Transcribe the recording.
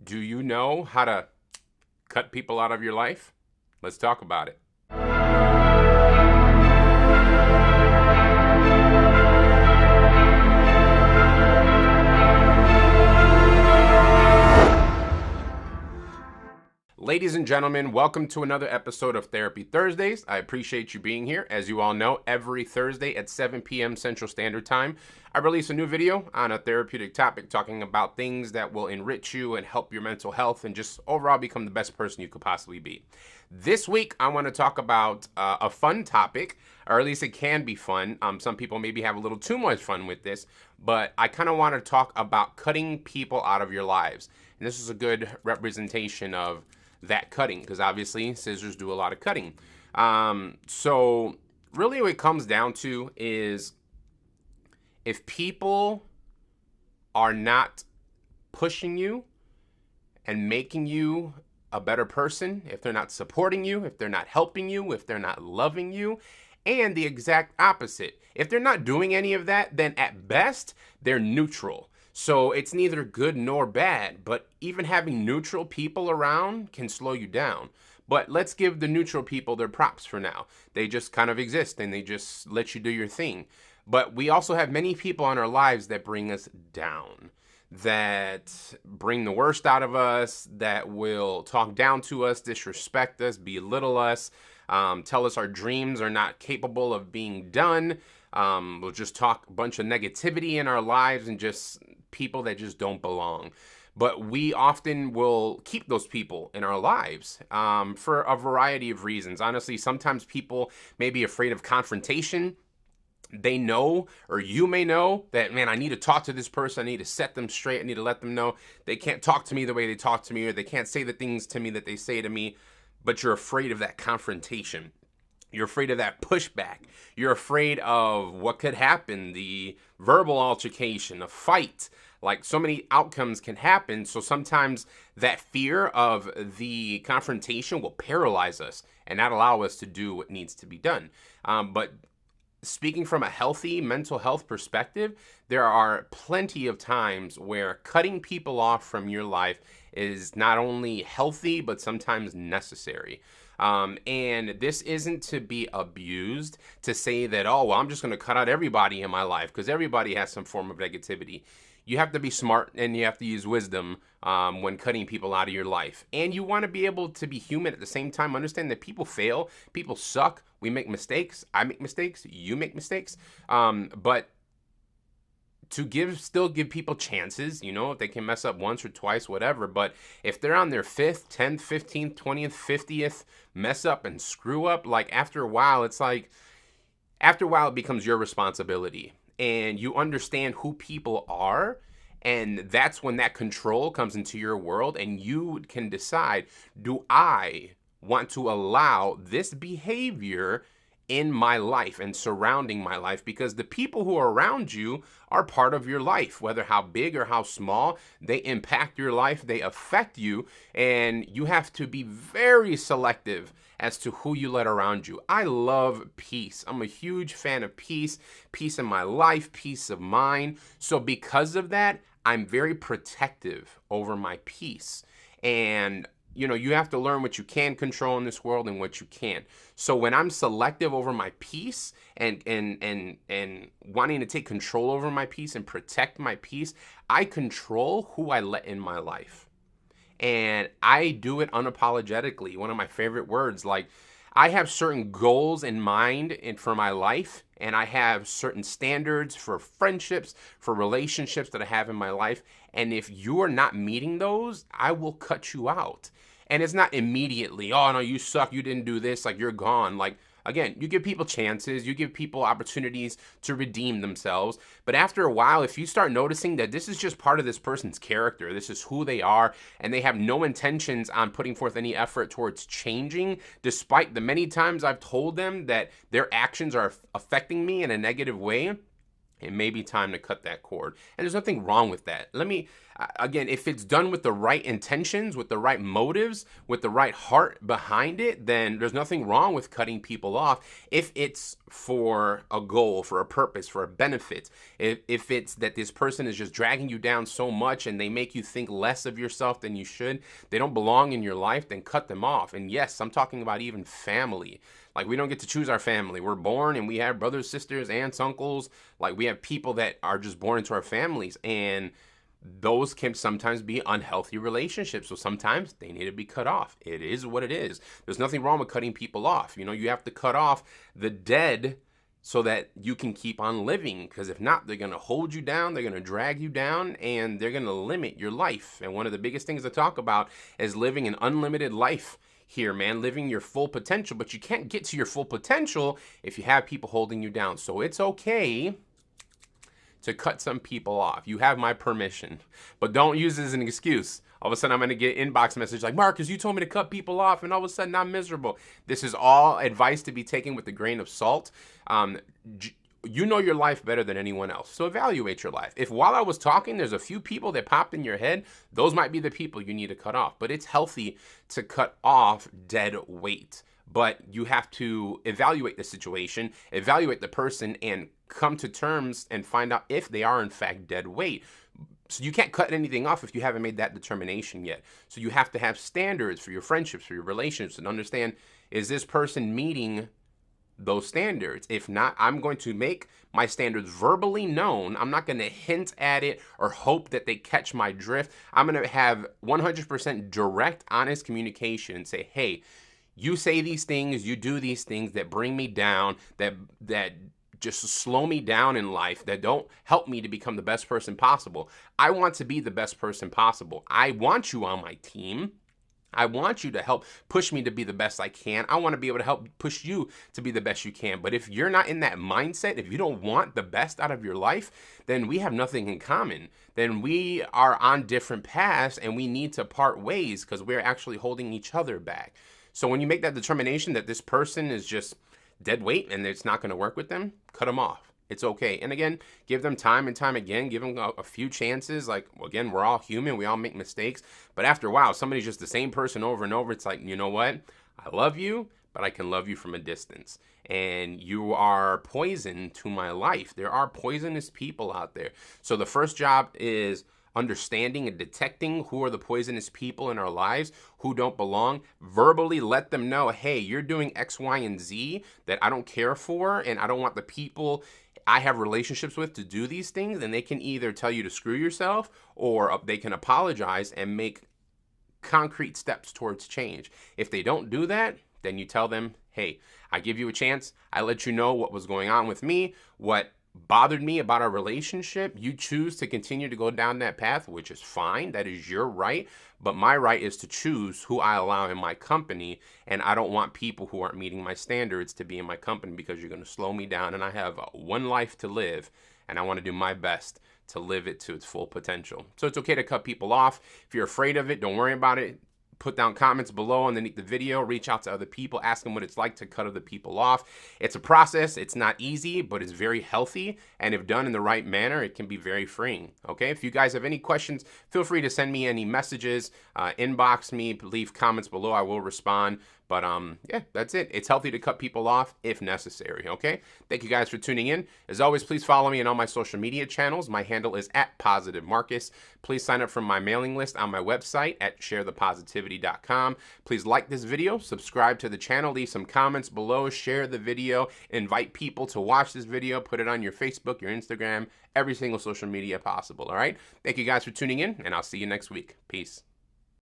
Do you know how to cut people out of your life? Let's talk about it. Ladies and gentlemen, welcome to another episode of Therapy Thursdays. I appreciate you being here. As you all know, every Thursday at 7 p.m. Central Standard Time, I release a new video on a therapeutic topic talking about things that will enrich you and help your mental health and just overall become the best person you could possibly be. This week, I want to talk about a fun topic, or at least it can be fun. Some people maybe have a little too much fun with this, but I kind of want to talk about cutting people out of your lives. And this is a good representation of that cutting, because obviously scissors do a lot of cutting. So really what it comes down to is if people are not pushing you and making you a better person, if they're not supporting you, if they're not helping you, if they're not loving you, and the exact opposite, if they're not doing any of that, then at best they're neutral. So it's neither good nor bad, but even having neutral people around can slow you down. But let's give the neutral people their props for now. They just kind of exist and they just let you do your thing. But we also have many people in our lives that bring us down, that bring the worst out of us, that will talk down to us, disrespect us, belittle us, tell us our dreams are not capable of being done. We'll just talk a bunch of negativity in our lives and just people that just don't belong. But we often will keep those people in our lives for a variety of reasons. Honestly, sometimes people may be afraid of confrontation. They know, or you may know, that, man, I need to talk to this person. I need to set them straight. I need to let them know they can't talk to me the way they talk to me, or they can't say the things to me that they say to me. But you're afraid of that confrontation. You're afraid of that pushback. You're afraid of what could happen, the verbal altercation, a fight. Like, so many outcomes can happen. So sometimes that fear of the confrontation will paralyze us and not allow us to do what needs to be done. But speaking from a healthy mental health perspective, there are plenty of times where cutting people off from your life is not only healthy, but sometimes necessary. And this isn't to be abused to say that, oh, well, I'm just going to cut out everybody in my life, because everybody has some form of negativity. You have to be smart and you have to use wisdom when cutting people out of your life. And you want to be able to be human at the same time. Understand that people fail, people suck, we make mistakes, I make mistakes, you make mistakes. But to still give people chances, if they can mess up once or twice, whatever. But if they're on their 5th, 10th, 15th, 20th, 50th mess up and screw up, like after a while, it becomes your responsibility. And you understand who people are, and that's when that control comes into your world, and you can decide, do I want to allow this behavior in my life and surrounding my life? Because the people who are around you are part of your life, whether how big or how small. They impact your life, they affect you, and you have to be very selective as to who you let around you. I love peace. I'm a huge fan of peace in my life, peace of mind. So because of that, I'm very protective over my peace. And you have to learn what you can control in this world and what you can't. So when I'm selective over my peace and wanting to take control over my peace and protect my peace, I control who I let in my life. And I do it unapologetically. One of my favorite words, like, I have certain goals in mind for my life, and I have certain standards for friendships, for relationships that I have in my life. And if you are not meeting those, I will cut you out. And it's not immediately, oh, no, you suck, you didn't do this, like, you're gone. Like, again, you give people chances, you give people opportunities to redeem themselves. But after a while, if you start noticing that this is just part of this person's character, this is who they are, and they have no intentions on putting forth any effort towards changing, despite the many times I've told them that their actions are affecting me in a negative way, it may be time to cut that cord. And there's nothing wrong with that. Again, if it's done with the right intentions, with the right motives, with the right heart behind it, then there's nothing wrong with cutting people off if it's for a goal, for a purpose, for a benefit. If it's that this person is just dragging you down so much and they make you think less of yourself than you should, they don't belong in your life, then cut them off. And yes, I'm talking about even family. Like, we don't get to choose our family. We're born and we have brothers, sisters, aunts, uncles. Like, we have people that are just born into our families, and those can sometimes be unhealthy relationships. So sometimes they need to be cut off. It is what it is. There's nothing wrong with cutting people off. You know, you have to cut off the dead so that you can keep on living, because if not, they're going to hold you down, they're going to drag you down, and they're going to limit your life. And one of the biggest things to talk about is living an unlimited life here, man, living your full potential. But you can't get to your full potential if you have people holding you down. So it's okay to cut some people off. You have my permission, but don't use it as an excuse. All of a sudden, I'm going to get inbox message like, Marcus, you told me to cut people off, and all of a sudden I'm miserable. This is all advice to be taken with a grain of salt. You know your life better than anyone else. So evaluate your life. If while I was talking, there's a few people that popped in your head, those might be the people you need to cut off. But it's healthy to cut off dead weight. But you have to evaluate the situation, evaluate the person, and come to terms and find out if they are in fact dead weight. So you can't cut anything off if you haven't made that determination yet. So you have to have standards for your friendships, for your relationships, and understand, is this person meeting those standards? If not, I'm going to make my standards verbally known. I'm not going to hint at it or hope that they catch my drift. I'm going to have 100% direct, honest communication and say, hey, you say these things, you do these things that bring me down, that just slow me down in life, that don't help me to become the best person possible. I want to be the best person possible. I want you on my team. I want you to help push me to be the best I can. I want to be able to help push you to be the best you can. But if you're not in that mindset, if you don't want the best out of your life, then we have nothing in common. Then we are on different paths and we need to part ways because we're actually holding each other back. So when you make that determination that this person is just dead weight and it's not going to work with them, cut them off. It's okay. And again, give them time and time again. Give them a few chances. Like, again, we're all human. We all make mistakes. But after a while, somebody's just the same person over and over. It's like, you know what? I love you, but I can love you from a distance. And you are poison to my life. There are poisonous people out there. So the first job is understanding and detecting who are the poisonous people in our lives, who don't belong. Verbally let them know, hey, you're doing X, Y, and Z that I don't care for, and I don't want the people I have relationships with to do these things. And they can either tell you to screw yourself, or they can apologize and make concrete steps towards change. If they don't do that, then you tell them, hey, I give you a chance. I let you know what was going on with me, what bothered me about our relationship. You choose to continue to go down that path, which is fine. That is your right. But my right is to choose who I allow in my company. And I don't want people who aren't meeting my standards to be in my company, because you're going to slow me down. And I have one life to live, and I want to do my best to live it to its full potential. So it's okay to cut people off. If you're afraid of it, don't worry about it. Put down comments below underneath the video, reach out to other people, ask them what it's like to cut other people off. It's a process. It's not easy, but it's very healthy. And if done in the right manner, it can be very freeing. Okay. If you guys have any questions, feel free to send me any messages, inbox me, leave comments below. I will respond. But yeah, that's it. It's healthy to cut people off if necessary, okay? Thank you guys for tuning in. As always, please follow me on all my social media channels. My handle is @PositiveMarcus. Please sign up for my mailing list on my website at sharethepositivity.com. Please like this video, subscribe to the channel, leave some comments below, share the video, invite people to watch this video, put it on your Facebook, your Instagram, every single social media possible, all right? Thank you guys for tuning in, and I'll see you next week. Peace.